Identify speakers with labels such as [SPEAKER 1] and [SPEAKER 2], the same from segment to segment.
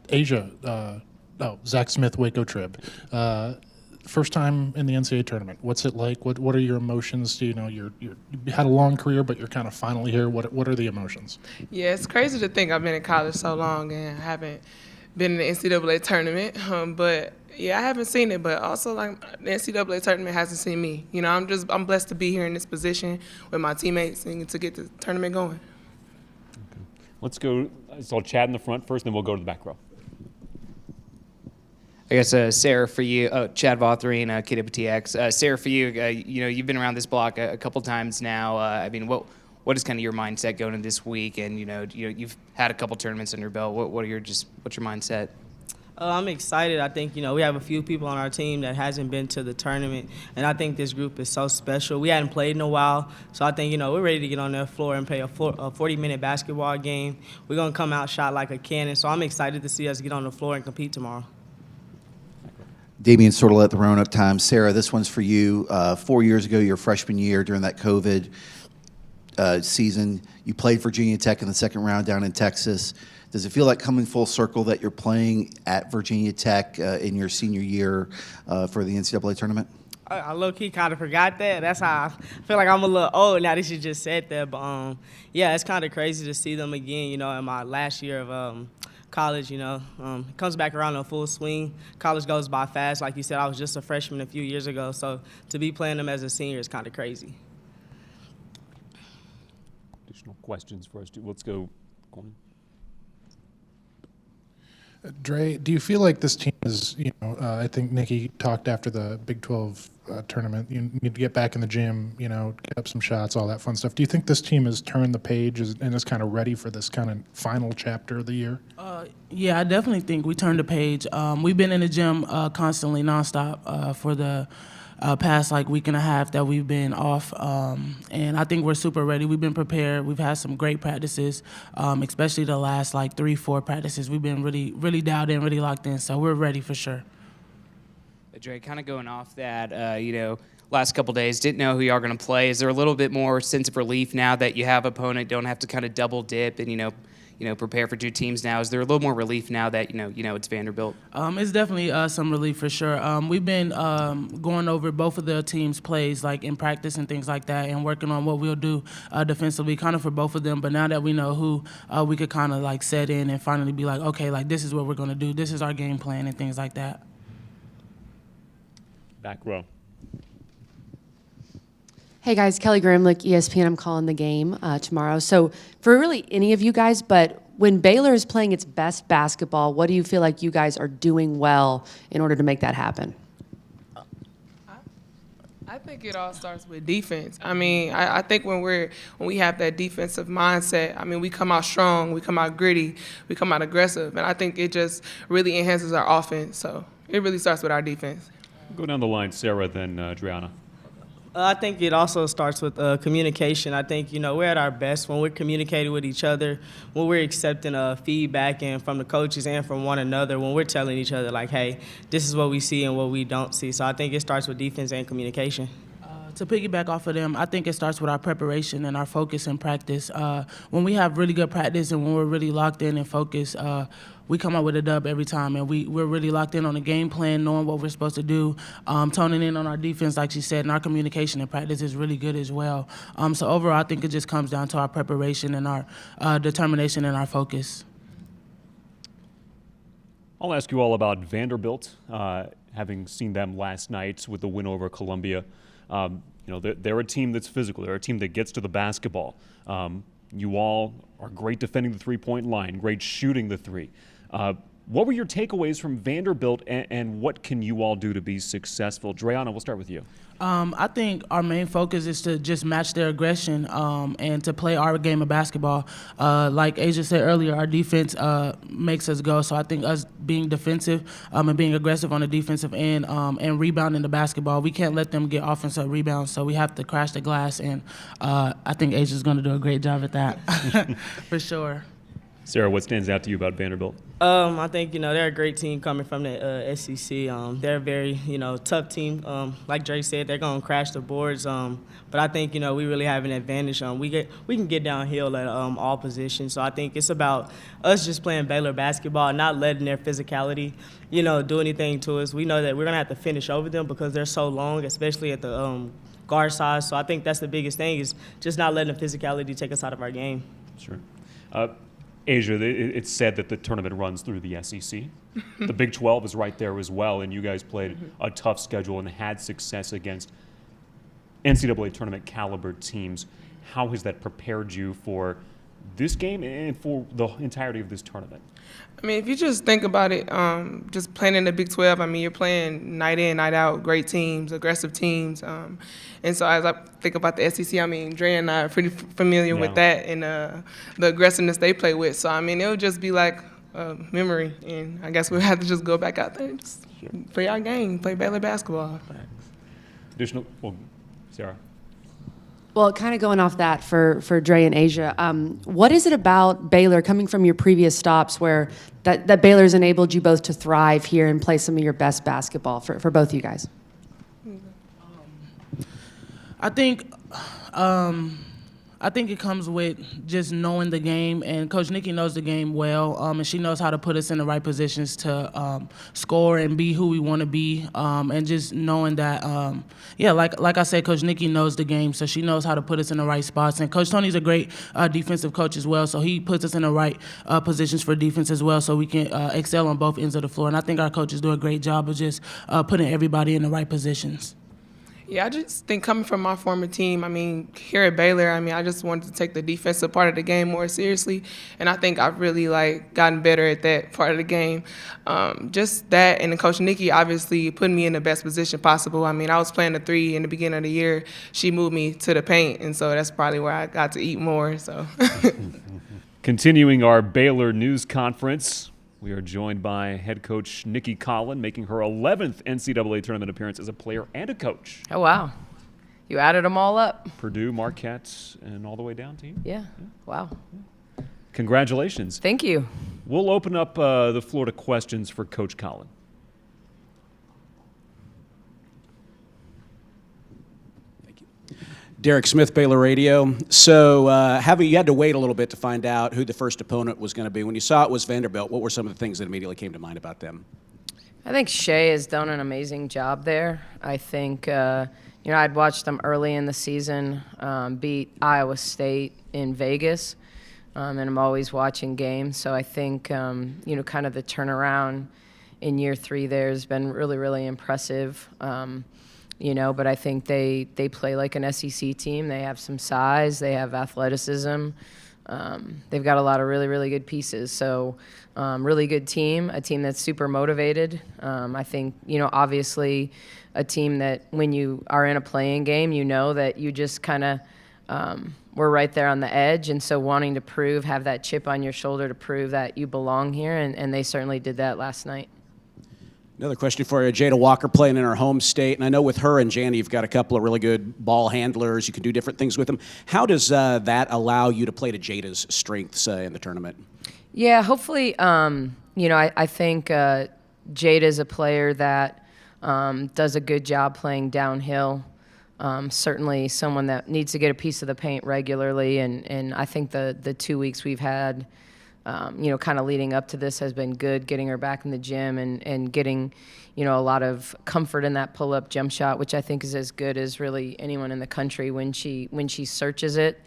[SPEAKER 1] Asia, Zach Smith, Waco Trib. First time in the NCAA tournament. What's it like? What are your emotions? You had a long career, but you're kind of finally here. What are the emotions?
[SPEAKER 2] Yeah, it's crazy to think I've been in college so long and haven't been in the NCAA tournament. But yeah, I haven't seen it, but also like the NCAA tournament hasn't seen me. I'm blessed to be here in this position with my teammates and to get the tournament going.
[SPEAKER 3] Okay. Let's go. So Chad in the front first, then we'll go to the back row.
[SPEAKER 4] I guess, Sarah, for you, Chad Vothreen, KWTX. Sarah, for you, you've been around this block a couple times now. What is kind of your mindset going into this week? And you've had a couple tournaments under your belt. What's your mindset?
[SPEAKER 5] I'm excited. I think, we have a few people on our team that hasn't been to the tournament, and I think this group is so special. We hadn't played in a while, so I think, we're ready to get on the floor and play a 40-minute basketball game. We're going to come out shot like a cannon, so I'm excited to see us get on the floor and compete tomorrow.
[SPEAKER 6] Damian Sortel at the Roanoke Times. Sarah, this one's for you. 4 years ago, your freshman year during that COVID season, you played Virginia Tech in the second round down in Texas. Does it feel like coming full circle that you're playing at Virginia Tech in your senior year for the NCAA tournament?
[SPEAKER 5] I low-key kind of forgot that. That's how I feel like I'm a little old now that you just said that. But, yeah, it's kind of crazy to see them again, in my last year of college, it comes back around in full swing. College goes by fast. Like you said, I was just a freshman a few years ago, so to be playing them as a senior is kind of crazy.
[SPEAKER 3] Additional questions for us? Let's go.
[SPEAKER 1] Dre, do you feel like this team is, I think Nikki talked after the Big 12 tournament, you need to get back in the gym, get up some shots, all that fun stuff. Do you think this team has turned the page and is kind of ready for this kind of final chapter of the year?
[SPEAKER 7] Yeah, I definitely think we turned the page. We've been in the gym constantly, nonstop for the past week and a half that we've been off, and I think we're super ready. We've been prepared. We've had some great practices, especially the last 3-4 practices. We've been really, really dialed in, really locked in, so we're ready for sure.
[SPEAKER 4] Dre, kind of going off that, last couple days, didn't know who you are going to play. Is there a little bit more sense of relief now that you have opponent, don't have to kind of double dip and, prepare for two teams now? Is there a little more relief now that, it's Vanderbilt?
[SPEAKER 7] It's definitely some relief for sure. We've been going over both of the teams' plays, in practice and things like that, and working on what we'll do defensively, kind of for both of them. But now that we know who, we could kind of set in and finally be okay, this is what we're going to do. This is our game plan and things like that.
[SPEAKER 3] Back row.
[SPEAKER 8] Hey guys, Kelly Gramlich, ESPN. I'm calling the game tomorrow. So for really any of you guys, but when Baylor is playing its best basketball, what do you feel like you guys are doing well in order to make that happen?
[SPEAKER 2] I think it all starts with defense. I think when we have that defensive mindset, we come out strong, we come out gritty, we come out aggressive, and I think it just really enhances our offense. So it really starts with our defense.
[SPEAKER 3] Go down the line, Sarah, then Driana.
[SPEAKER 5] I think it also starts with communication. I think, we're at our best when we're communicating with each other, when we're accepting feedback and from the coaches and from one another, when we're telling each other, hey, this is what we see and what we don't see. So I think it starts with defense and communication.
[SPEAKER 7] To piggyback off of them, I think it starts with our preparation and our focus and practice. When we have really good practice and when we're really locked in and focused, we come up with a dub every time, and we're really locked in on the game plan, knowing what we're supposed to do, toning in on our defense, like she said, and our communication and practice is really good as well. So overall, I think it just comes down to our preparation and our determination and our focus.
[SPEAKER 3] I'll ask you all about Vanderbilt, having seen them last night with the win over Columbia. They're a team that's physical. They're a team that gets to the basketball. You all are great defending the three-point line, great shooting the three. What were your takeaways from Vanderbilt, and what can you all do to be successful? Dreana, we'll start with you.
[SPEAKER 7] I think our main focus is to just match their aggression and to play our game of basketball. Like Asia said earlier, our defense makes us go. So I think us being defensive and being aggressive on the defensive end and rebounding the basketball, we can't let them get offensive rebounds. So we have to crash the glass, and I think Asia's going to do a great job at that for sure.
[SPEAKER 3] Sarah, what stands out to you about Vanderbilt?
[SPEAKER 5] I think, they're a great team coming from the SEC. They're a very, tough team. Like Dre said, they're going to crash the boards. But I think, we really have an advantage. We can get downhill at all positions. So I think it's about us just playing Baylor basketball, not letting their physicality, do anything to us. We know that we're going to have to finish over them because they're so long, especially at the guard size. So I think that's the biggest thing is just not letting the physicality take us out of our game.
[SPEAKER 3] Sure. Asia, it's said that the tournament runs through the SEC. The Big 12 is right there as well, and you guys played a tough schedule and had success against NCAA tournament caliber teams. How has that prepared you for this game and for the entirety of this tournament?
[SPEAKER 2] I mean, if you just think about it, just playing in the Big 12, I mean, you're playing night in, night out, great teams, aggressive teams. And so as I think about the SEC, I mean, Dre and I are pretty familiar with that and the aggressiveness they play with. So, I mean, it would just be like a memory. And I guess we'll have to just go back out there and just play our game, play Baylor basketball.
[SPEAKER 3] Additional, well, Sarah.
[SPEAKER 8] Well, kind of going off that for Dre and Asia, what is it about Baylor, coming from your previous stops, where that Baylor's enabled you both to thrive here and play some of your best basketball for both you guys?
[SPEAKER 7] I think it comes with just knowing the game, and Coach Nikki knows the game well, and she knows how to put us in the right positions to score and be who we want to be, and just knowing that, like I said, Coach Nikki knows the game, so she knows how to put us in the right spots. And Coach Tony's a great defensive coach as well, so he puts us in the right positions for defense as well, so we can excel on both ends of the floor. And I think our coaches do a great job of just putting everybody in the right positions.
[SPEAKER 2] Yeah, I just think coming from my former team, I mean, here at Baylor, I mean, I just wanted to take the defensive part of the game more seriously, and I think I've really, gotten better at that part of the game. Just that, and then Coach Nikki obviously put me in the best position possible. I mean, I was playing the 3 in the beginning of the year. She moved me to the paint, and so that's probably where I got to eat more, so.
[SPEAKER 3] Continuing our Baylor news conference, we are joined by head coach Nikki Collin, making her 11th NCAA tournament appearance as a player and a coach.
[SPEAKER 9] Oh, wow. You added them all up.
[SPEAKER 3] Purdue, Marquette, and all the way down to you.
[SPEAKER 9] Yeah. Wow.
[SPEAKER 3] Congratulations.
[SPEAKER 9] Thank you.
[SPEAKER 3] We'll open up the floor to questions for Coach Collin.
[SPEAKER 10] Derek Smith, Baylor Radio. So you had to wait a little bit to find out who the first opponent was going to be. When you saw it was Vanderbilt, what were some of the things that immediately came to mind about them?
[SPEAKER 9] I think Shea has done an amazing job there. I think, I'd watched them early in the season beat Iowa State in Vegas, and I'm always watching games. So I think, kind of the turnaround in year 3 there has been really, really impressive. But I think they play like an SEC team. They have some size. They have athleticism. They've got a lot of really, really good pieces. So really good team, a team that's super motivated. I think, obviously a team that when you are in a playing game, that you just kind of we're right there on the edge. And so wanting to have that chip on your shoulder to prove that you belong here. And they certainly did that last night.
[SPEAKER 10] Another question for you. Jada Walker playing in her home state, and I know with her and Janie, you've got a couple of really good ball handlers. You can do different things with them. How does that allow you to play to Jada's strengths in the tournament?
[SPEAKER 9] Yeah, hopefully, I think Jada's a player that does a good job playing downhill. Certainly someone that needs to get a piece of the paint regularly, and I think the 2 weeks we've had kind of leading up to this has been good, getting her back in the gym and getting, a lot of comfort in that pull-up jump shot, which I think is as good as really anyone in the country when she searches it.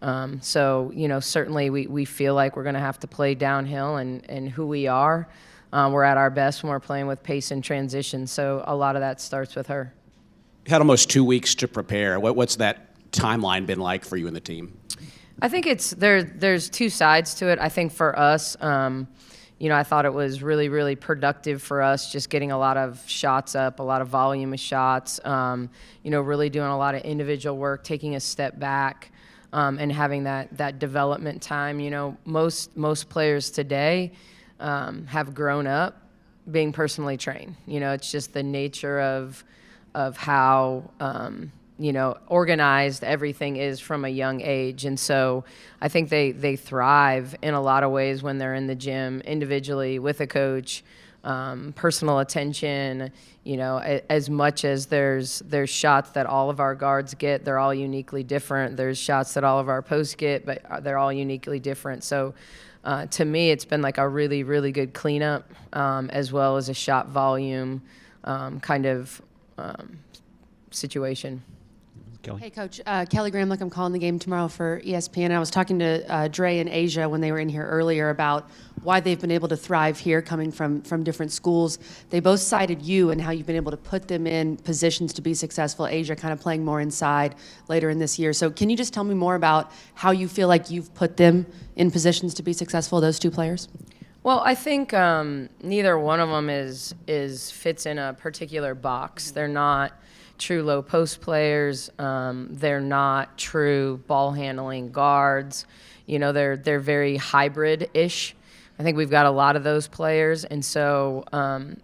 [SPEAKER 9] Certainly we feel like we're going to have to play downhill and who we are. We're at our best when we're playing with pace and transition. So a lot of that starts with her.
[SPEAKER 10] You had almost 2 weeks to prepare. What's that timeline been like for you and the team?
[SPEAKER 9] I think there's 2 sides to it. I think for us, I thought it was really, really productive for us just getting a lot of shots up, a lot of volume of shots, really doing a lot of individual work, taking a step back, and having that development time. Most players today have grown up being personally trained. It's just the nature of how organized everything is from a young age. And so I think they thrive in a lot of ways when they're in the gym individually with a coach, personal attention, as much as there's shots that all of our guards get, they're all uniquely different. There's shots that all of our posts get, but they're all uniquely different. So to me, it's been like a really, really good cleanup, as well as a shot volume situation.
[SPEAKER 3] Kelly?
[SPEAKER 8] Hey, Coach. Kelly Gramlich, I'm calling the game tomorrow for ESPN. And I was talking to Dre and Asia when they were in here earlier about why they've been able to thrive here coming from different schools. They both cited you and how you've been able to put them in positions to be successful. Asia kind of playing more inside later in this year. So can you just tell me more about how you feel like you've put them in positions to be successful, those two players?
[SPEAKER 9] Well, I think neither one of them fits in a particular box. They're not true low post players. They're not true ball handling guards. They're very hybrid-ish. I think we've got a lot of those players. And so,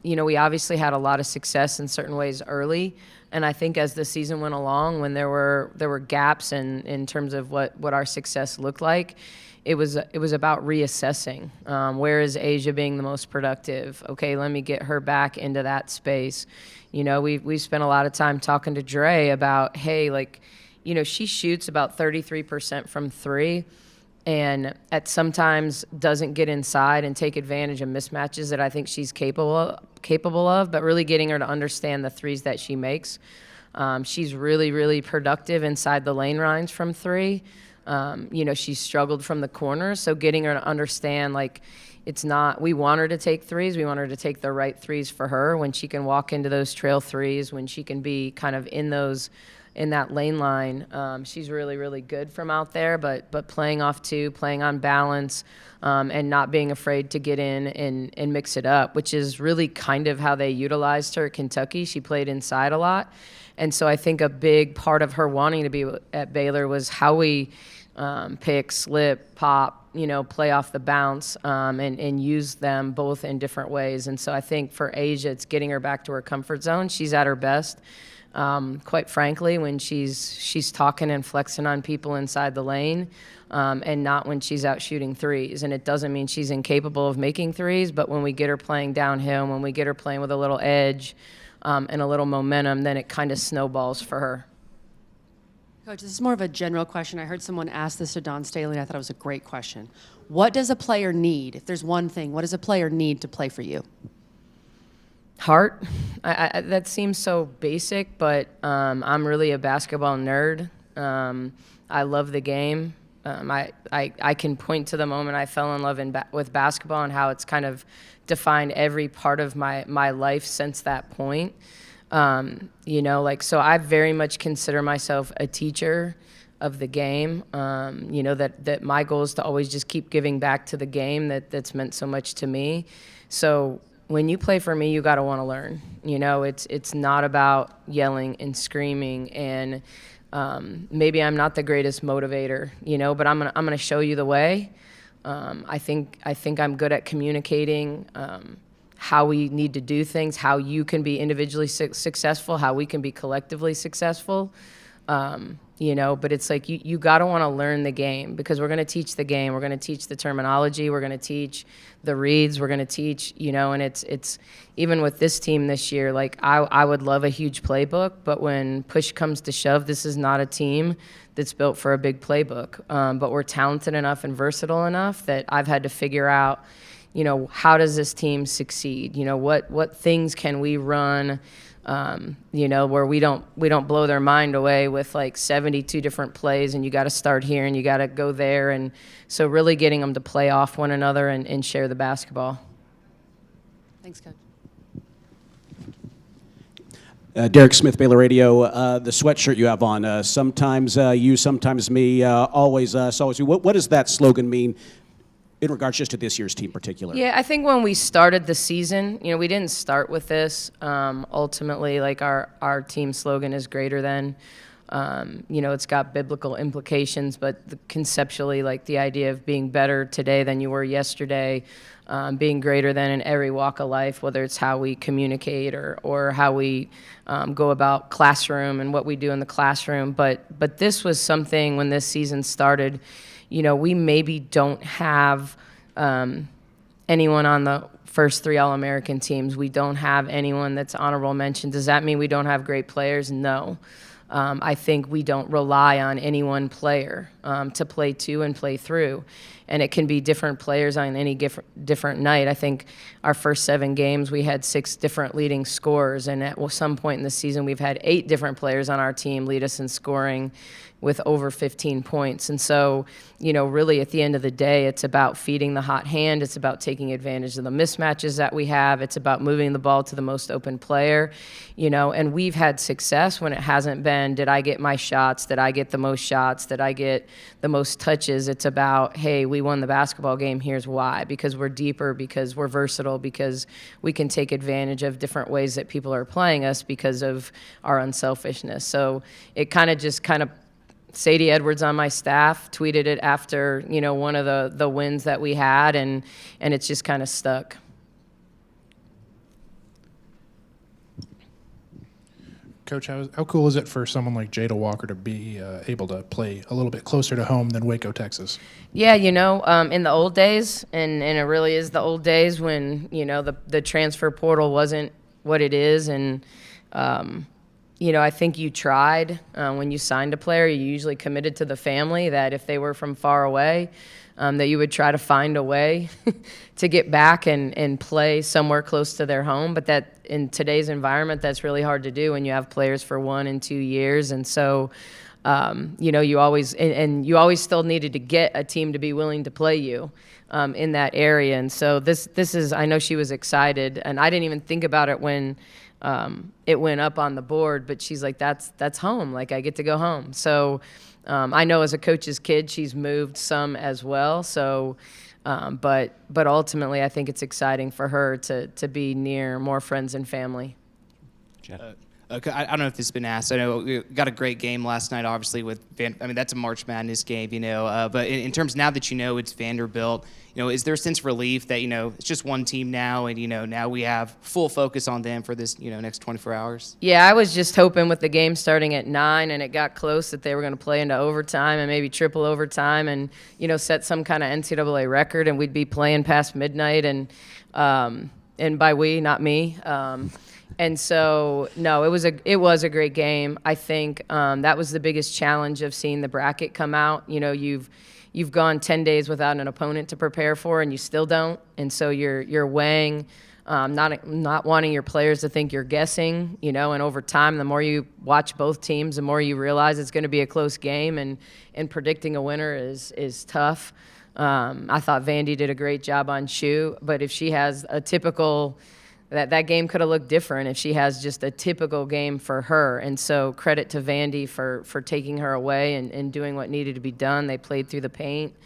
[SPEAKER 9] we obviously had a lot of success in certain ways early. And I think as the season went along, when there were gaps in terms of what our success looked like, it was about reassessing. Where is Asia being the most productive? Okay, let me get her back into that space. We spent a lot of time talking to Dre about, hey, she shoots about 33% from three, and at sometimes doesn't get inside and take advantage of mismatches that I think she's capable of, but really getting her to understand the threes that she makes. She's really, really productive inside the lane lines from three. She's struggled from the corner, so getting her to understand, we want her to take threes. We want her to take the right threes for her when she can walk into those trail threes, when she can be kind of in that lane line. She's really, really good from out there, but playing off two, playing on balance, and not being afraid to get in and mix it up, which is really kind of how they utilized her at Kentucky. She played inside a lot. And so I think a big part of her wanting to be at Baylor was how we pick, slip, pop, play off the bounce, and use them both in different ways. And so I think for Asia, it's getting her back to her comfort zone. She's at her best, quite frankly, when she's talking and flexing on people inside the lane, and not when she's out shooting threes. And it doesn't mean she's incapable of making threes, but when we get her playing downhill, when we get her playing with a little edge, and a little momentum, then it kind of snowballs for her.
[SPEAKER 8] Coach, this is more of a general question. I heard someone ask this to Don Staley, and I thought it was a great question. What does a player need? If there's one thing, what does a player need to play for you?
[SPEAKER 9] Heart. That seems so basic, but I'm really a basketball nerd. I love the game. I can point to the moment I fell in love with basketball and how it's kind of defined every part of my life since that point. So I very much consider myself a teacher of the game. That my goal is to always just keep giving back to the game that's meant so much to me. So when you play for me, you got to want to learn. It's not about yelling and screaming and maybe I'm not the greatest motivator, but I'm gonna show you the way. I think I'm good at communicating how we need to do things, how you can be individually successful, how we can be collectively successful. But it's like you got to want to learn the game, because we're going to teach the game. We're going to teach the terminology. We're going to teach the reads. We're going to teach, and it's even with this team this year, I would love a huge playbook, but when push comes to shove, this is not a team that's built for a big playbook. But we're talented enough and versatile enough that I've had to figure out, how does this team succeed? What things can we run, where we don't blow their mind away with 72 different plays, and you got to start here and you got to go there. And so really getting them to play off one another and share the basketball.
[SPEAKER 8] Thanks, Coach.
[SPEAKER 10] Derek Smith, Baylor Radio. The sweatshirt you have on, sometimes you, sometimes me, always us, always you. What does that slogan mean in regards just to this year's team in particular?
[SPEAKER 9] Yeah, I think when we started the season, we didn't start with this. Ultimately, our team slogan is greater than. It's got biblical implications, but conceptually, like the idea of being better today than you were yesterday, being greater than in every walk of life, whether it's how we communicate or how we go about classroom and what we do in the classroom. But this was something when this season started, we maybe don't have anyone on the first 3 All-American teams. We don't have anyone that's honorable mention. Does that mean we don't have great players? No. I think we don't rely on any one player to play to and play through. And it can be different players on any different night. I think our first 7 games, we had 6 different leading scorers. And at some point in the season, we've had 8 different players on our team lead us in scoring with over 15 points. And so, really at the end of the day, it's about feeding the hot hand. It's about taking advantage of the mismatches that we have. It's about moving the ball to the most open player, and we've had success when it hasn't been, did I get my shots? Did I get the most shots? Did I get the most touches? It's about, hey, we won the basketball game. Here's why. Because we're deeper, because we're versatile, because we can take advantage of different ways that people are playing us because of our unselfishness. So it kind of Sadie Edwards on my staff tweeted it after, one of the wins that we had, and it's just kind of stuck.
[SPEAKER 1] Coach, how cool is it for someone like Jada Walker to be able to play a little bit closer to home than Waco, Texas?
[SPEAKER 9] Yeah, in the old days, and it really is the old days when, the transfer portal wasn't what it is, and I think you tried when you signed a player, you usually committed to the family that if they were from far away, that you would try to find a way to get back and play somewhere close to their home. But that in today's environment, that's really hard to do when you have players for 1 and 2 years. And so, you always you always still needed to get a team to be willing to play you in that area. And so this is, I know she was excited, and I didn't even think about it when it went up on the board, but she's like, that's home. Like, I get to go home. So I know as a coach's kid, she's moved some as well. So, but ultimately, I think it's exciting for her to be near more friends and family.
[SPEAKER 4] Okay, I don't know if this has been asked. I know we got a great game last night, obviously, with that's a March Madness game, but in terms now that it's Vanderbilt, is there a sense of relief that, it's just one team now and, now we have full focus on them for this, next 24 hours?
[SPEAKER 9] Yeah, I was just hoping with the game starting at 9 and it got close that they were going to play into overtime and maybe triple overtime and, set some kind of NCAA record and we'd be playing past midnight and by we, not me. And so, no, it was a great game. I think that was the biggest challenge of seeing the bracket come out. You've gone 10 days without an opponent to prepare for, and you still don't. And so you're weighing, not wanting your players to think you're guessing. And over time, the more you watch both teams, the more you realize it's going to be a close game, and predicting a winner is tough. I thought Vandy did a great job on shoe, but if she has a typical that game could have looked different if she has just a typical game for her. And so credit to Vandy for taking her away and doing what needed to be done. They played through the paint.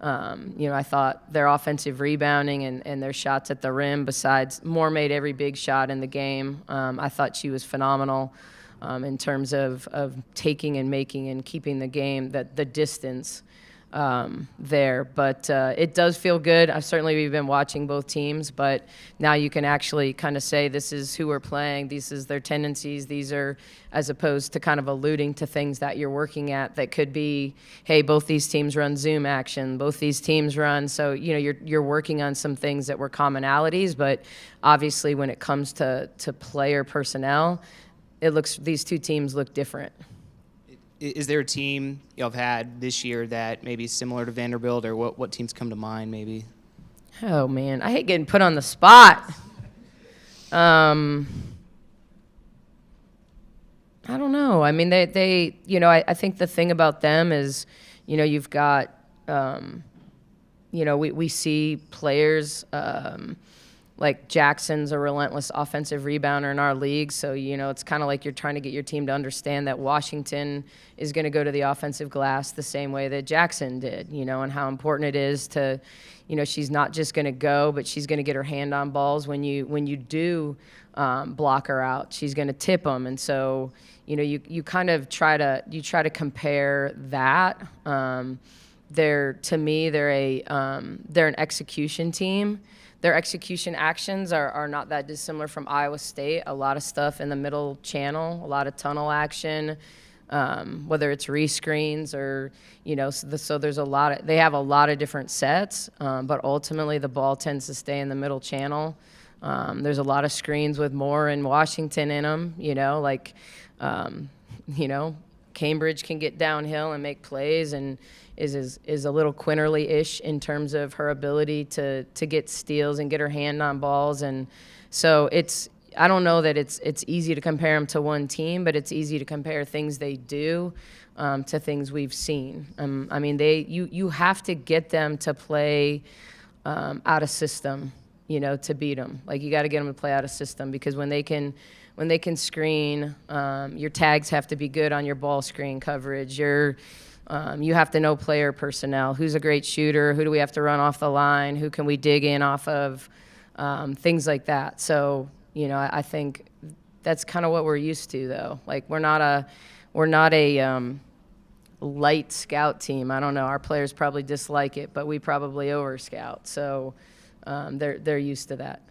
[SPEAKER 9] I thought their offensive rebounding and their shots at the rim, besides Moore made every big shot in the game. I thought she was phenomenal in terms of taking and making and keeping the game, the distance there. But it does feel good. We've been watching both teams, but now you can actually kind of say this is who we're playing, these is their tendencies, these are, as opposed to kind of alluding to things that you're working at that could be, hey, both these teams run zoom action, both these teams run, so you're working on some things that were commonalities, but obviously when it comes to player personnel, these two teams look different.
[SPEAKER 4] Is there a team y'all have had this year that maybe is similar to Vanderbilt, or what teams come to mind maybe?
[SPEAKER 9] Oh, man. I hate getting put on the spot. I don't know. I mean, they I think the thing about them is, you've got, we see players, like Jackson's a relentless offensive rebounder in our league. So, it's kind of like you're trying to get your team to understand that Washington is going to go to the offensive glass the same way that Jackson did, and how important it is to, she's not just going to go, but she's going to get her hand on balls. When you do block her out, she's going to tip them. And so, you kind of try to compare that. To me, they're an execution team. Their execution actions are not that dissimilar from Iowa State. A lot of stuff in the middle channel, a lot of tunnel action, whether it's rescreens or, so there's they have a lot of different sets, but ultimately the ball tends to stay in the middle channel. There's a lot of screens with Moore and Washington in them, Cambridge can get downhill and make plays and is a little Quinterly-ish in terms of her ability to get steals and get her hand on balls. And so I don't know that it's easy to compare them to one team, but it's easy to compare things they do to things we've seen. You have to get them to play out of system, to beat them. Like, you got to get them to play out of system, because when they can screen, your tags have to be good on your ball screen coverage. You have to know player personnel. Who's a great shooter? Who do we have to run off the line? Who can we dig in off of? Things like that. So, I think that's kind of what we're used to, though. Like, we're not a light scout team. I don't know. Our players probably dislike it, but we probably over scout. So they're used to that.